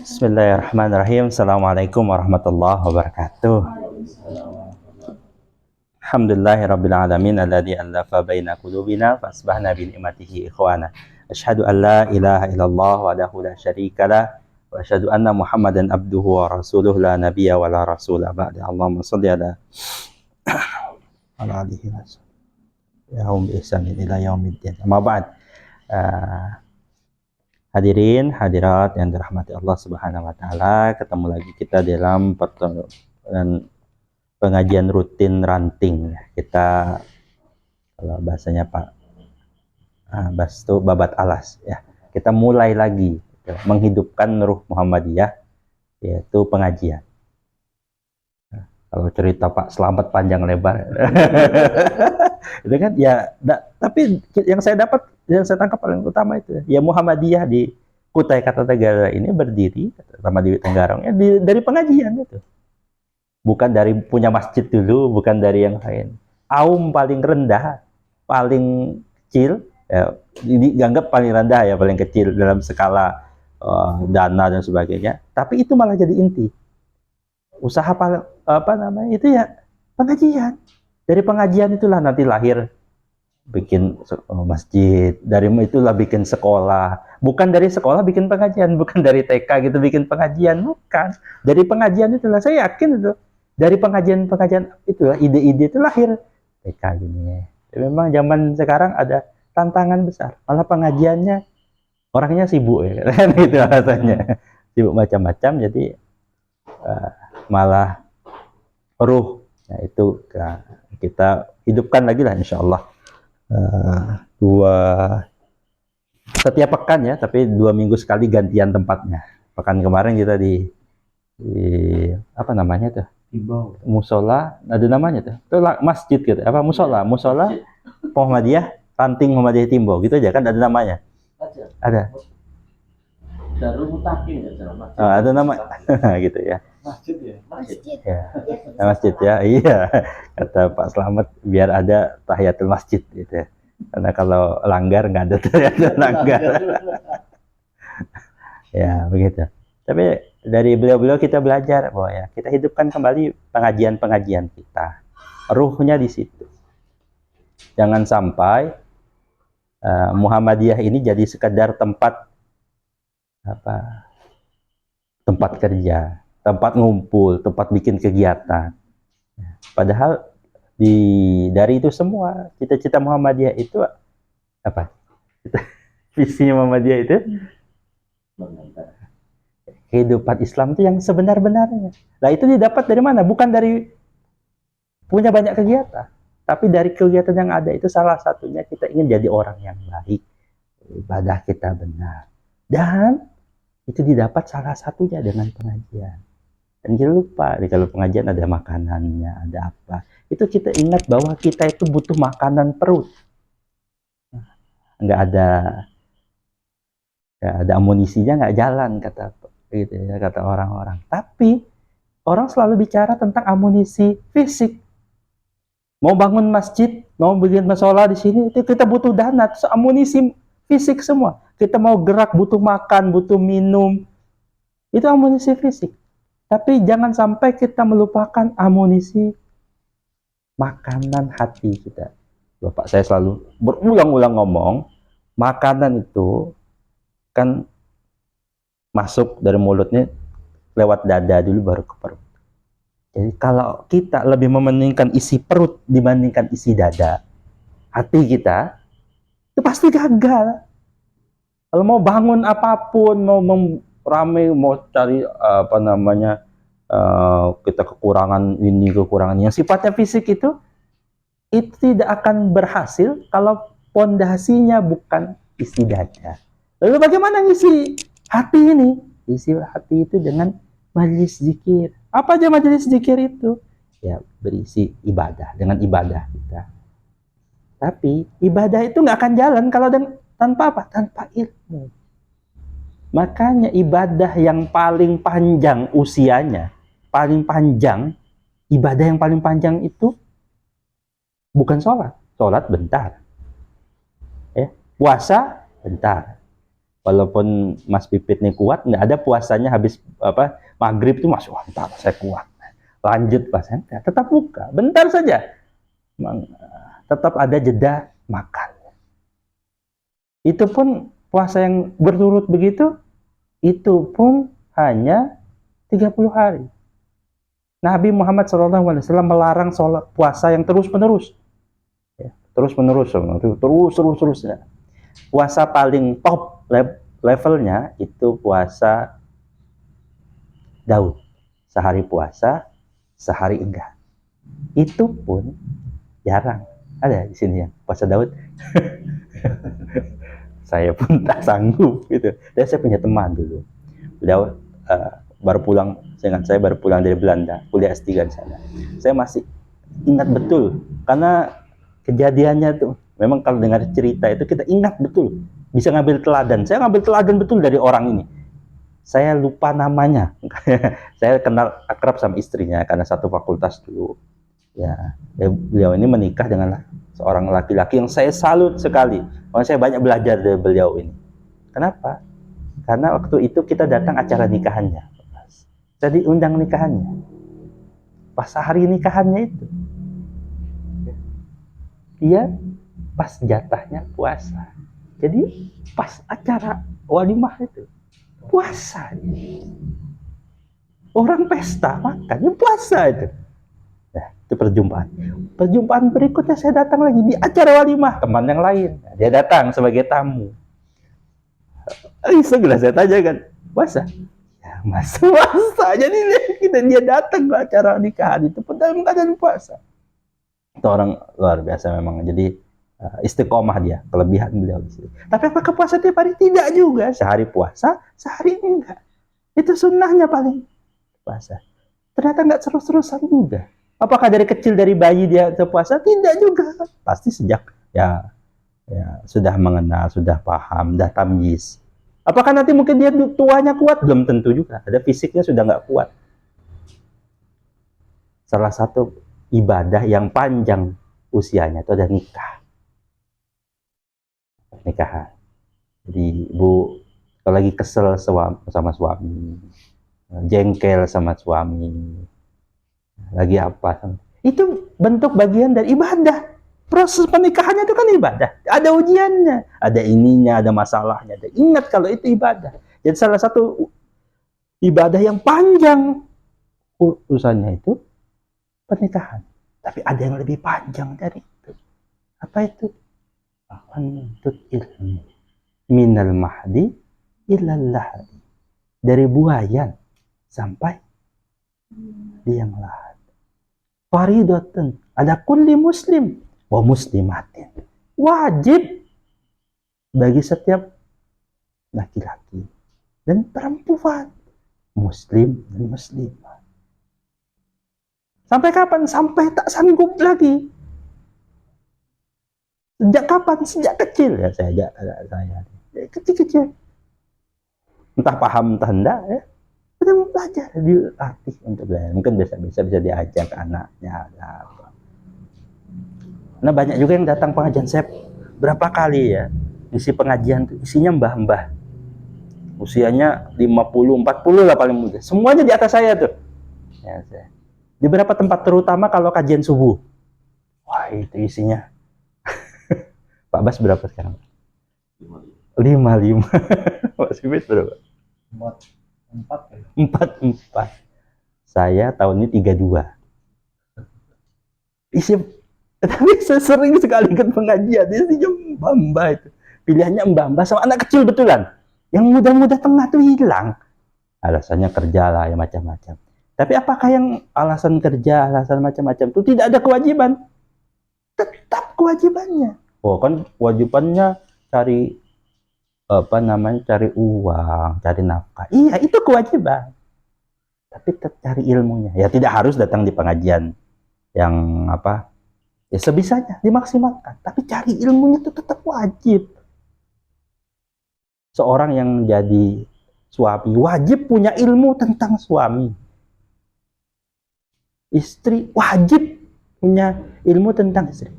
Bismillahirrahmanirrahim. Assalamualaikum warahmatullahi wabarakatuh. Alhamdulillahirabbil alamin alladzi allafa baina qulubina fasbahna bi ni'matihi ikhwana. Asyhadu an la ilaha illallah wahdahu la syarikalah wa asyhadu anna Muhammadan abduhu wa rasuluhu la nabiyya wa la rasula ba'da. Allahumma shalli ala alihi wa sahbihi bi ihsanin ila yaumiddin. Amma ba'd. Hadirin, hadirat yang dirahmati Allah Subhanahu wa taala, ketemu lagi kita dalam pengajian rutin ranting. Kita kalau bahasanya Pak Bas itu babat alas ya. Kita mulai lagi menghidupkan ruh Muhammadiyah, yaitu pengajian. Kalau cerita Pak Slamet panjang lebar. Itu kan ya, tapi yang saya tangkap paling utama itu ya, Muhammadiyah di Kutai Kartanegara ini berdiri sama di Tenggarong ya dari pengajian itu. Bukan dari punya masjid dulu, bukan dari yang lain. Aum paling rendah, paling kecil ya, dianggap paling rendah ya, paling kecil dalam skala dana dan sebagainya. Tapi itu malah jadi inti. Usaha itu ya pengajian. Dari pengajian itulah nanti lahir bikin masjid, dari itulah bikin sekolah. Bukan dari sekolah bikin pengajian, bukan dari TK gitu bikin pengajian, bukan. Dari pengajian itulah, saya yakin itu. Dari pengajian itulah ide-ide itu lahir TK gini. Memang zaman sekarang ada tantangan besar. Malah pengajiannya orangnya sibuk ya, itu alasannya. Sibuk macam-macam, jadi malah ruh. Nah, itu kita hidupkan lagi lah insya Allah. Setiap pekan ya, tapi 2 minggu sekali gantian tempatnya. Pekan kemarin kita di apa namanya tuh? Musola, ada namanya tuh. Itu masjid gitu. Apa musola Muhammadiyah, Ranting Muhammadiyah Timbo gitu aja kan, ada namanya. Ada. Darul Mutakin ya, ada nama gitu ya. Masjid ya. Masjid ya. Masjid ya. Iya. Kata Pak Slamet biar ada tahiyatul masjid gitu ya. Karena kalau langgar nggak ada tahiyatul langgar. Ya begitu. Tapi dari beliau-beliau kita belajar bahwa ya kita hidupkan kembali pengajian-pengajian kita. Ruhnya di situ. Jangan sampai Muhammadiyah ini jadi sekedar tempat kerja, tempat ngumpul, tempat bikin kegiatan. Padahal dari itu semua cita-cita Muhammadiyah itu apa? Visinya Muhammadiyah itu kehidupan Islam itu yang sebenar-benarnya. Nah, itu didapat dari mana? Bukan dari punya banyak kegiatan, tapi dari kegiatan yang ada itu salah satunya kita ingin jadi orang yang baik, ibadah kita benar, dan itu didapat salah satunya dengan pengajian. Dan jangan lupa, kalau pengajian ada makanannya, ada apa. Itu kita ingat bahwa kita itu butuh makanan perut. Nggak ada amunisinya, nggak jalan kata orang-orang. Tapi orang selalu bicara tentang amunisi fisik. Mau bangun masjid, mau bikin musola di sini, itu kita butuh dana, amunisi fisik semua. Kita mau gerak, butuh makan, butuh minum. Itu amunisi fisik. Tapi jangan sampai kita melupakan amunisi makanan hati kita. Bapak saya selalu berulang-ulang ngomong, makanan itu kan masuk dari mulutnya lewat dada dulu baru ke perut. Jadi kalau kita lebih mementingkan isi perut dibandingkan isi dada, hati kita, itu pasti gagal. Kalau mau bangun apapun, mau rame, mau cari kita kekurangan ini, kekurangan yang sifatnya fisik itu tidak akan berhasil kalau pondasinya bukan isi dada. Lalu bagaimana isi hati ini? Isi hati itu dengan majelis zikir. Apa aja majelis zikir itu? Ya berisi ibadah, dengan ibadah kita. Tapi ibadah itu nggak akan jalan kalau tanpa apa? Tanpa ilmu. Makanya ibadah yang paling panjang usianya, paling panjang, ibadah yang paling panjang itu bukan sholat. Sholat bentar. Puasa bentar. Walaupun Mas Pipit nih kuat, nggak ada puasanya habis maghrib tuh Mas, wah ntar saya kuat. Lanjut pas enggak, tetap buka, bentar saja. Tetap ada jeda makan. Itu pun puasa yang berturut begitu, itu pun hanya 30 hari. Nabi Muhammad SAW melarang sholat puasa yang terus-menerus. Ya, terus-menerus, terus-terusnya. Puasa paling top levelnya itu puasa Daud. Sehari puasa, sehari enggak. Itu pun jarang. Ada di sini yang puasa Daud. Saya pun tak sanggup gitu. Dan saya punya teman dulu. Beliau baru pulang, saya baru pulang dari Belanda, kuliah S3 di sana. Saya masih ingat betul karena kejadiannya tuh memang kalau dengar cerita itu kita ingat betul, bisa ngambil teladan. Saya ngambil teladan betul dari orang ini. Saya lupa namanya. Saya kenal akrab sama istrinya karena satu fakultas dulu. Ya, beliau ini menikah dengan seorang laki-laki yang saya salut sekali. Karena saya banyak belajar dari beliau ini. Kenapa? Karena waktu itu kita datang acara nikahannya. Jadi undang nikahannya. Pas hari nikahannya itu, dia pas jatahnya puasa. Jadi pas acara walimah itu puasa. Orang pesta makannya puasa itu. Nah, itu perjumpaan. Perjumpaan berikutnya saya datang lagi di acara walimah, teman yang lain. Dia datang sebagai tamu. Segera saya tanyakan, puasa? Ya, Mas, puasa. Jadi dia datang ke acara nikahan itu pun dalam keadaan puasa. Itu orang luar biasa memang. Jadi istiqomah dia, kelebihan beliau di sini. Tapi apakah puasa tiap hari? Tidak juga. Sehari puasa, sehari enggak. Itu sunnahnya paling puasa. Ternyata enggak terus-terusan juga. Apakah dari kecil dari bayi dia puasa? Tidak juga. Pasti sejak ya sudah mengenal, sudah paham, sudah tamyiz. Apakah nanti mungkin dia tuanya kuat? Belum tentu juga. Ada fisiknya sudah nggak kuat. Salah satu ibadah yang panjang usianya itu ada nikah. Nikahan. Jadi ibu kalau lagi kesel sama suami, jengkel sama suami, lagi apa? Itu bentuk bagian dari ibadah. Proses pernikahannya itu kan ibadah. Ada ujiannya, ada ininya, ada masalahnya. Ingat kalau itu ibadah. Jadi salah satu ibadah yang panjang urusannya itu pernikahan. Tapi ada yang lebih panjang dari itu. Apa itu? Menuntut ilmu. Minal mahdi ilal lahdi. Dari buayan sampai liang lahat. Faridatun ada kulli muslim wa muslimatin. Wajib bagi setiap laki-laki dan perempuan, muslim dan muslimah. Sampai kapan? Sampai tak sanggup lagi. Sejak kapan? Sejak kecil ya saya kecil-kecil. Entah paham entah enggak ya. Kita mau belajar, dilatih untuk belajar. Mungkin bisa diajak anaknya. Nah banyak juga yang datang pengajian. Saya berapa kali ya isi pengajian tuh isinya mbah-mbah. Usianya 50, 40 lah paling muda. Semuanya di atas saya tuh. Ya, di beberapa tempat terutama kalau kajian subuh. Wah itu isinya. Pak Bas berapa sekarang? 55. Pak Sibit berapa? 44. Saya tahun ini 32. Isi tapi saya sering sekali ikut pengajian isinya mbah-mbah itu. Pilihannya mbah-mbah sama anak kecil betulan. Yang muda-muda tengah tuh hilang. Alasannya kerja lah ya macam-macam. Tapi apakah yang alasan kerja, alasan macam-macam itu tidak ada kewajiban? Tetap kewajibannya. Oh kan kewajibannya cari cari uang, cari nafkah. Iya, itu kewajiban. Tapi tetap cari ilmunya. Ya tidak harus datang di pengajian yang ya sebisanya dimaksimalkan. Tapi cari ilmunya itu tetap wajib. Seorang yang jadi suami wajib punya ilmu tentang suami. Istri wajib punya ilmu tentang istri.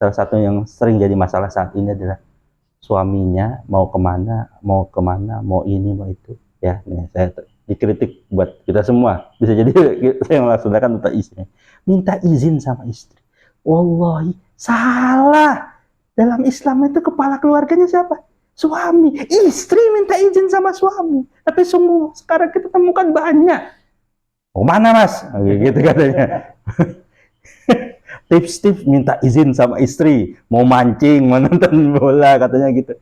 Salah satu yang sering jadi masalah saat ini adalah suaminya mau kemana, mau ini, mau itu. Ya, nih, saya dikritik buat kita semua. Bisa jadi saya melaksanakan tentang istri. Minta izin sama istri. Wallahi, salah. Dalam Islam itu kepala keluarganya siapa? Suami. Istri minta izin sama suami. Tapi sungguh sekarang kita temukan banyak. Mau mana mas? Gitu katanya. Tips-tips minta izin sama istri. Mau mancing, mau nonton bola katanya gitu.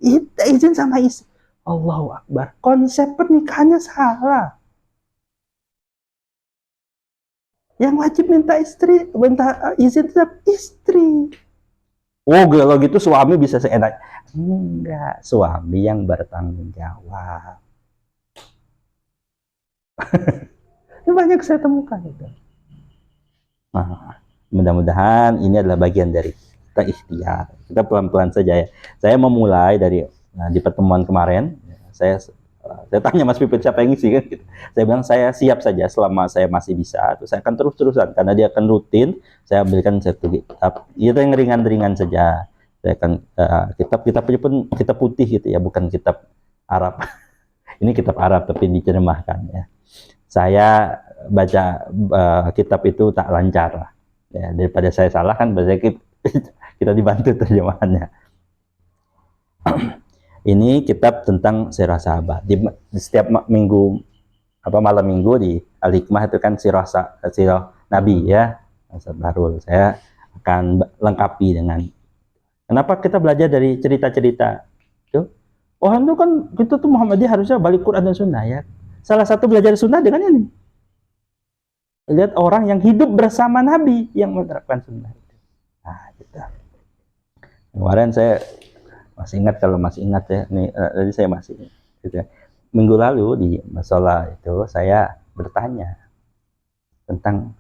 Minta izin sama istri. Allahu Akbar. Konsep pernikahannya salah. Yang wajib minta izin tetap istri. Oh, kalau gitu suami bisa seenak. Enggak, suami yang bertanggung jawab. Ini banyak saya temukan itu. Nah, mudah-mudahan ini adalah bagian dari kita ikhtiar. Kita pelan-pelan saja ya. Saya memulai dari di pertemuan kemarin. Saya tanya Mas Pipit siapa yang ngisi kan gitu. Saya bilang saya siap saja selama saya masih bisa. Terus saya akan terus-terusan karena dia akan rutin. Saya berikan satu kitab. Itu yang ringan-ringan saja. Saya akan kitab-kitabnya pun kitab putih gitu ya, bukan kitab Arab. Ini kitab Arab tapi diterjemahkan ya. Saya baca kitab itu tak lancar lah. Ya, daripada saya salah kan bahasa kita dibantu terjemahannya. Ini kitab tentang sirah sahabat. Di setiap minggu malam minggu di Al-Hikmah itu kan sirah Nabi ya. Baru saya akan lengkapi dengan kenapa kita belajar dari cerita-cerita itu. Oh itu kan kita tuh Muhammadiyah harusnya balik Quran dan Sunnah ya. Salah satu belajar Sunnah dengan ini. Lihat orang yang hidup bersama Nabi yang menerapkan Sunnah. Nah, gitu. Kemarin saya masih ingat, kalau masih ingat ya, nih tadi saya masih gitu. Minggu lalu di masalah itu saya bertanya tentang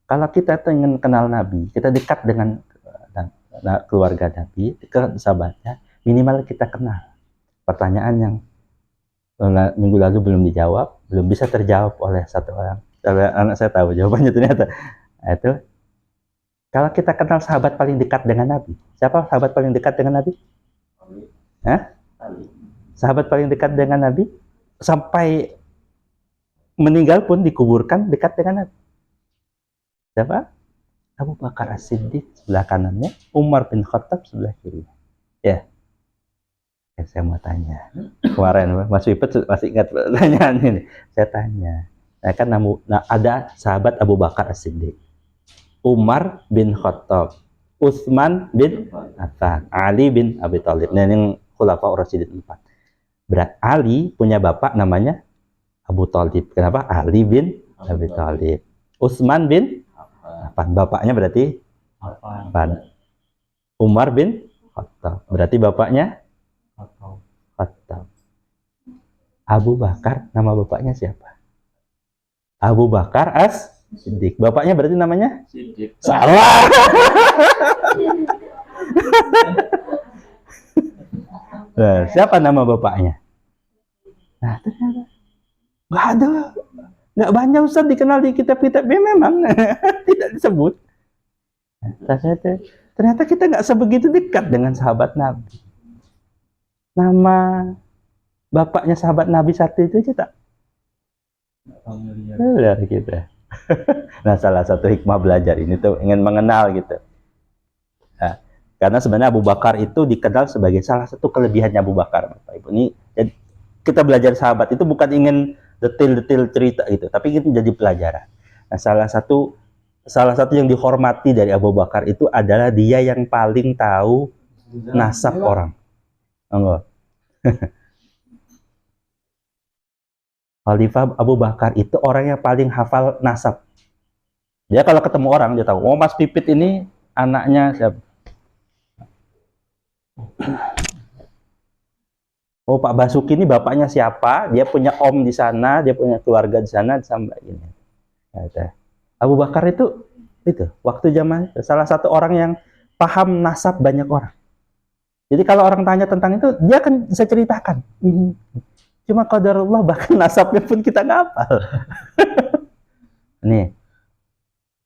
kalau kita ingin kenal Nabi, kita dekat dengan keluarga Nabi, ke sahabatnya, minimal kita kenal. Pertanyaan yang minggu lalu belum dijawab, belum bisa terjawab oleh satu orang. Kalau anak saya tahu jawabannya ternyata. Nah, itu kalau kita kenal sahabat paling dekat dengan Nabi, siapa sahabat paling dekat dengan Nabi? Hah? Sahabat paling dekat dengan Nabi sampai meninggal pun dikuburkan dekat dengan Nabi. Siapa? Abu Bakar As-Siddiq sebelah kanannya, Umar bin Khattab sebelah kiri. Ya. Saya mau tanya. Kemarin Mas Wipet masih ingat pertanyaan ini. Saya tanya. Nah, kan ada sahabat Abu Bakar As-Siddiq, Umar bin Khattab, Utsman bin Affan, Ali bin Abi Thalib. Nah, yang Khulafaur Rasyidin 4. Berat Ali punya bapak namanya Abu Thalib. Kenapa? Ali bin Abi Thalib. Utsman bin Affan, bapaknya berarti Affan. Umar bin Khattab, berarti bapaknya Khattab. Abu Bakar, nama bapaknya siapa? Abu Bakar As-Siddiq. Bapaknya berarti namanya? Siddiq. Salah. Nah, siapa nama bapaknya? Nah, ternyata nggak ada, nggak banyak Ustaz dikenal di kitab-kitab. Ya, memang tidak disebut. Ternyata kita nggak sebegitu dekat dengan sahabat Nabi. Nama bapaknya sahabat Nabi satu itu aja tak familiar kita. Nah, salah satu hikmah belajar ini tuh ingin mengenal gitu. Nah, karena sebenarnya Abu Bakar itu dikenal sebagai salah satu kelebihannya Abu Bakar, Bapak Ibu. Ini kita belajar sahabat itu bukan ingin detail-detail cerita gitu, tapi ingin jadi pelajaran. Nah, salah satu yang dihormati dari Abu Bakar itu adalah dia yang paling tahu nasab orang. Enggak. Khalifah Abu Bakar itu orang yang paling hafal nasab. Dia kalau ketemu orang dia tahu, oh Mas Pipit ini anaknya siapa? Oh Pak Basuki ini bapaknya siapa? Dia punya om di sana, dia punya keluarga di sana sampai ini. Abu Bakar itu waktu zaman salah satu orang yang paham nasab banyak orang. Jadi kalau orang tanya tentang itu, dia akan bisa ceritakan. Cuma qadarullah bahkan nasabnya pun kita nggak hafal. Nih,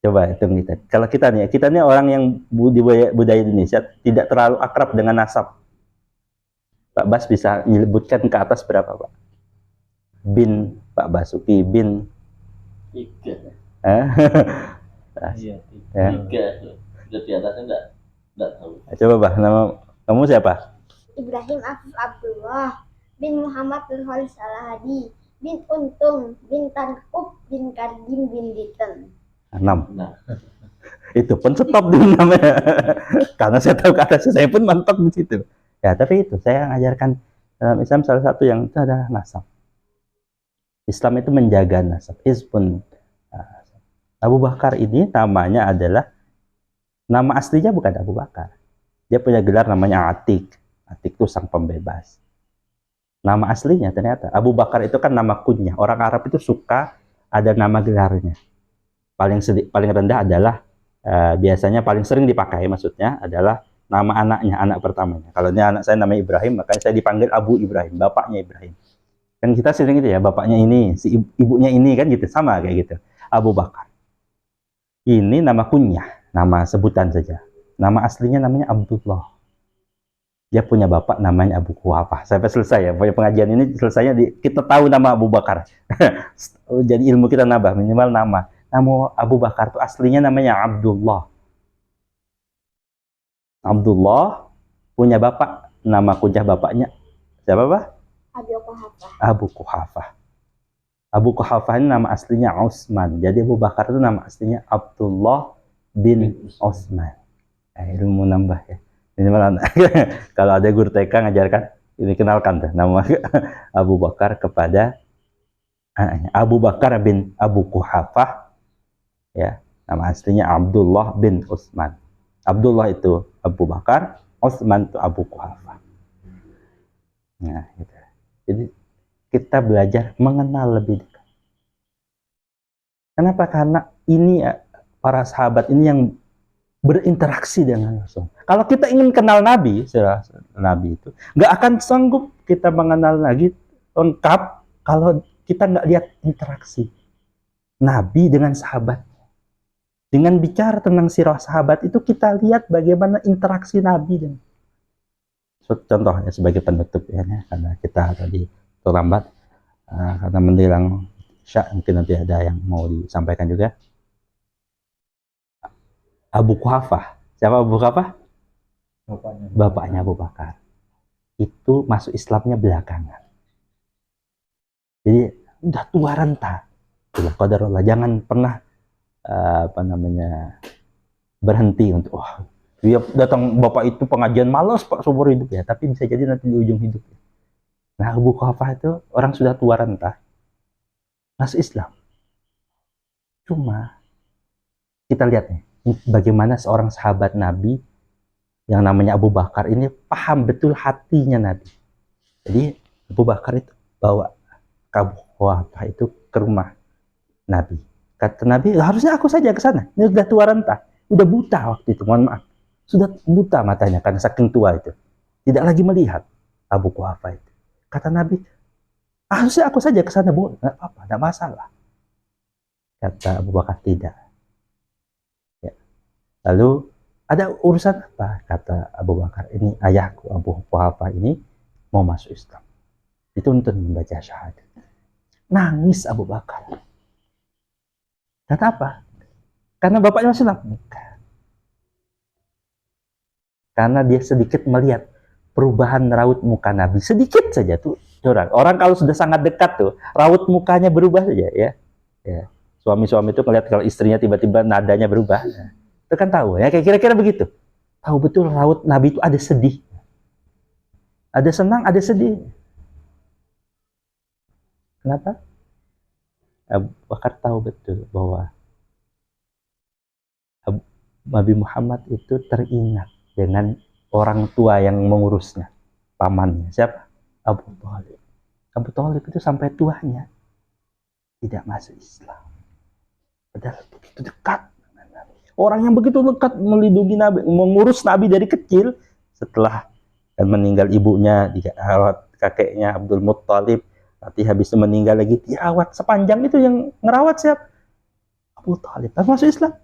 coba hitung kita. Kalau kita nih orang yang budaya Indonesia tidak terlalu akrab dengan nasab. Pak Bas bisa menyebutkan ke atas berapa, Pak? Bin Pak Basuki bin 3. eh? Iya, Ya. 3. Sudah di atasnya enggak tahu. Coba, Pak, nama kamu siapa? Ibrahim Afif Abdullah bin Muhammad bin Khalis Al-Hadi bin Untung bin Tankub bin Kardim bin Diten. 6. Nah, Itu pun stop dulu namanya. Karena saya tahu kata saya pun mentok di situ. Ya, tapi itu saya ngajarkan dalam Islam salah satu yang itu adalah nasab. Islam itu menjaga nasab. Hizbun. Abu Bakar ini namanya adalah, nama aslinya bukan Abu Bakar. Dia punya gelar namanya Atik. Atik itu sang pembebas. Nama aslinya ternyata Abu Bakar itu kan nama kunyah. Orang Arab itu suka ada nama gelarnya. Paling rendah adalah biasanya paling sering dipakai maksudnya adalah nama anaknya, anak pertamanya. Kalau ini anak saya namanya Ibrahim, makanya saya dipanggil Abu Ibrahim, bapaknya Ibrahim. Kan kita sering gitu ya, bapaknya ini, si ibunya ini kan gitu, sama kayak gitu. Abu Bakar. Ini nama kunyah, nama sebutan saja. Nama aslinya namanya Abdullah. Dia punya bapak namanya Abu Kuhafah. Sampai selesai ya, pengajian ini selesainya kita tahu nama Abu Bakar. Jadi ilmu kita nambah, minimal nama. Nama Abu Bakar itu aslinya namanya Abdullah. Abdullah punya bapak, nama kunyah bapaknya siapa, Pak? Abu Kuhafah. Abu Kuhafah. Abu Kuhafah ini nama aslinya Utsman. Jadi Abu Bakar itu nama aslinya Abdullah bin Utsman. Ilmu nambah ya. Minimal kalau ada guru TK ngajarkan ini, kenalkan tuh nama Abu Bakar kepada Abu Bakar bin Abu Kuhafah, ya, nama aslinya Abdullah bin Utsman. Abdullah itu Abu Bakar, Utsman itu Abu Kuhafah. Nah, gitu. Jadi kita belajar mengenal lebih dekat. Kenapa? Karena ini para sahabat ini yang berinteraksi dengan Rasul. Kalau kita ingin kenal Nabi, Nabi itu nggak akan sanggup kita mengenal lagi lengkap kalau kita nggak lihat interaksi Nabi dengan sahabat. Dengan bicara tentang sirah sahabat itu kita lihat bagaimana interaksi Nabi dengan. Contoh ya sebagai penutup ya, karena kita tadi terlambat karena menjelang Isya, mungkin nanti ada yang mau disampaikan juga. Abu Kuhafah, siapa Abu Kuhafah? Bapaknya Abu Bakar. Itu masuk Islamnya belakangan. Jadi udah tua renta. Qadarullah, jangan pernah berhenti untuk dia datang bapak itu pengajian malas Pak seumur hidup ya, tapi bisa jadi nanti di ujung hidup. Nah, Abu Kuhafah itu orang sudah tua renta masuk Islam. Cuma kita lihat nih bagaimana seorang sahabat Nabi yang namanya Abu Bakar ini paham betul hatinya Nabi. Jadi Abu Bakar itu bawa Abu Kuhafah itu ke rumah Nabi. Kata Nabi, harusnya aku saja ke sana. Ini sudah tua renta, udah buta waktu itu, mohon maaf. Sudah buta matanya karena saking tua itu. Tidak lagi melihat Abu Kuhafah itu. Kata Nabi, harusnya aku saja ke sana, Bu. Enggak apa-apa, enggak masalah. Kata Abu Bakar, tidak. Ya. Lalu ada urusan apa? Kata Abu Bakar, ini ayahku Abu Kuhafah ini mau masuk Islam. Itu untuk membaca syahadat. Nangis Abu Bakar. Kata apa? Karena bapaknya masih Islam? Bukan. Karena dia sedikit melihat perubahan raut muka Nabi. Sedikit saja tuh. Orang kalau sudah sangat dekat tuh, raut mukanya berubah saja ya. Suami-suami itu melihat kalau istrinya tiba-tiba nadanya berubah. Ya. Itu kan tahu ya, kayak kira-kira begitu. Tahu betul raut Nabi itu ada sedih. Ada senang, ada sedih. Kenapa? Abu Bakar tahu betul bahwa Nabi Muhammad itu teringat dengan orang tua yang mengurusnya, pamannya. Siapa? Abu Thalib. Abu Thalib itu sampai tuanya tidak masuk Islam. Padahal begitu dekat. Orang yang begitu dekat melindungi Nabi, mengurus Nabi dari kecil. Setelah meninggal ibunya, dirawat kakeknya Abdul Muttalib. Nanti habis itu meninggal lagi, dirawat. Sepanjang itu yang ngerawat siapa? Abu Thalib. Tapi masuk Islam?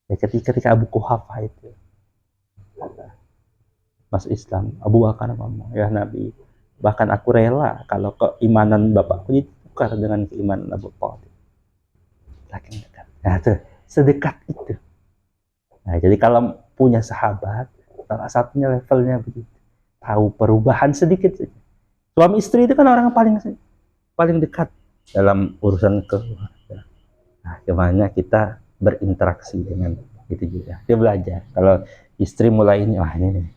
Ya, ketika Abu Kuhafah itu Mas Islam, Abu Bakar ngomong, ya Nabi, bahkan aku rela kalau keimanan bapakku ditukar dengan keimanan Abu Thalib. Saking dekat. Nah, tuh, sedekat itu. Nah, jadi kalau punya sahabat, salah satunya levelnya begitu. Tahu perubahan sedikit saja. Suami istri itu kan orang paling dekat dalam urusan keluarga. Nah, gimana kita berinteraksi dengan itu juga. Dia belajar. Kalau istri mulai ini, wah ini nih.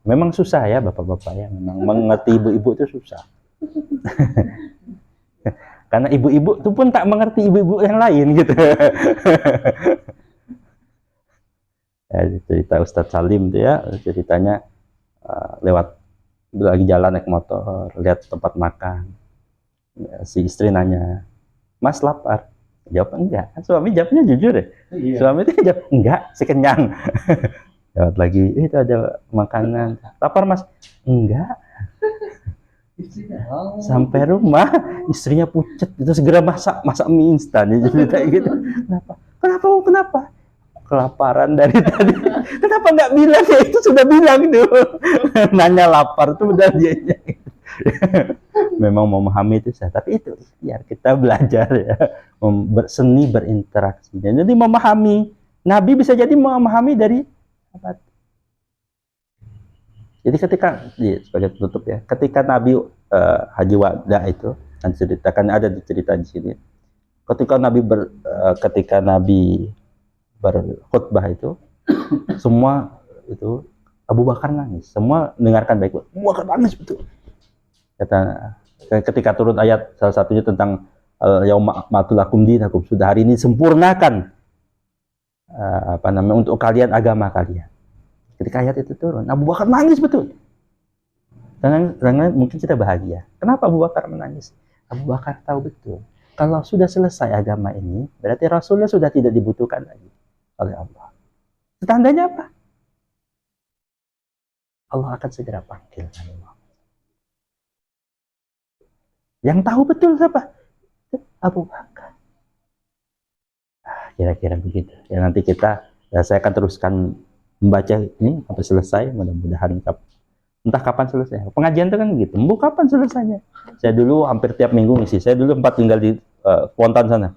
Memang susah ya bapak-bapak ya. Memang mengerti ibu-ibu itu susah. Karena ibu-ibu itu pun tak mengerti ibu-ibu yang lain gitu. Ya, cerita Ustadz Salim tuh ya, ceritanya lewat lagi jalan naik motor, lihat tempat makan. Ya, si istri nanya, Mas lapar? Jawab enggak. Suami jawabnya jujur ya. Iya. Suami itu jawab enggak, si kenyang. Lewat lagi, itu ada makanan. Lapar Mas? Enggak. Sampai rumah istrinya pucet, itu segera masak mie instan ya, cerita gitu. Kenapa kelaparan dari tadi, kenapa nggak bilang ya? Itu sudah bilang tuh. Nanya lapar tuh udah dianya. Memang memahami itu saya, tapi itu ya kita belajar ya, seni berinteraksi. Jadi memahami Nabi bisa jadi memahami dari apa. Jadi ketika sebagai penutup ya, ketika Nabi Haji Wada itu, dan ceritakan ada cerita di sini. Ketika Nabi berkhutbah itu, semua itu Abu Bakar nangis. Semua dengarkan baik-baik. Abu Bakar nangis betul. Ketika turun ayat salah satunya tentang yauma akmaltu lakum dinakum, sudah hari ini sempurnakan untuk kalian agama kalian. Ketika ayat itu turun, Abu Bakar nangis betul. Karena mungkin kita bahagia. Kenapa Abu Bakar menangis? Abu Bakar tahu betul, kalau sudah selesai agama ini, berarti Rasulnya sudah tidak dibutuhkan lagi oleh Allah. Tandanya apa? Allah akan segera panggil Nabi Muhammad. Yang tahu betul siapa? Abu Bakar. Kira-kira begitu. Ya nanti saya akan teruskan membaca ini sampai selesai, mudah-mudahan entah kapan selesai. Pengajian itu kan gitu, kapan selesainya. Saya dulu hampir tiap minggu ngisi. Saya dulu tinggal di Spontan sana.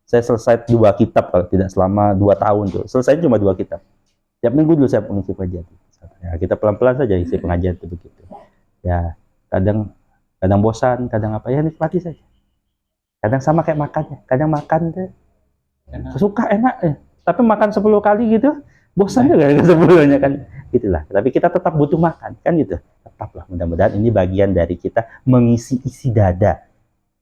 Saya selesai 2 kitab kalau tidak selama 2 tahun tuh. Selesai cuma 2 kitab. Tiap minggu dulu saya mengisi pengajian. Ya, kita pelan-pelan saja isi pengajian itu begitu. Ya, kadang bosan, kadang apa ya, nikmati saja. Kadang sama kayak makannya. Kadang makan tuh suka enak ya. Tapi makan 10 kali gitu, bosan juga 10-nya kan. Gitulah. Tapi kita tetap butuh makan, kan gitu. Tetaplah, mudah-mudahan ini bagian dari kita mengisi isi dada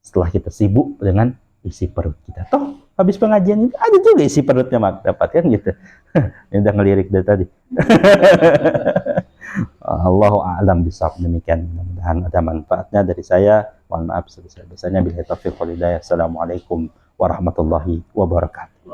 setelah kita sibuk dengan isi perut kita. Toh habis pengajian itu ada juga isi perutnya dapat kan gitu. Ini udah ngelirik dari tadi. Allahu a'lam bishawab. Demikian, mudah-mudahan ada manfaatnya dari saya. Mohon maaf sebesar-besarnya. Billahi taufiq wal hidayah. Assalamualaikum warahmatullahi wabarakatuh.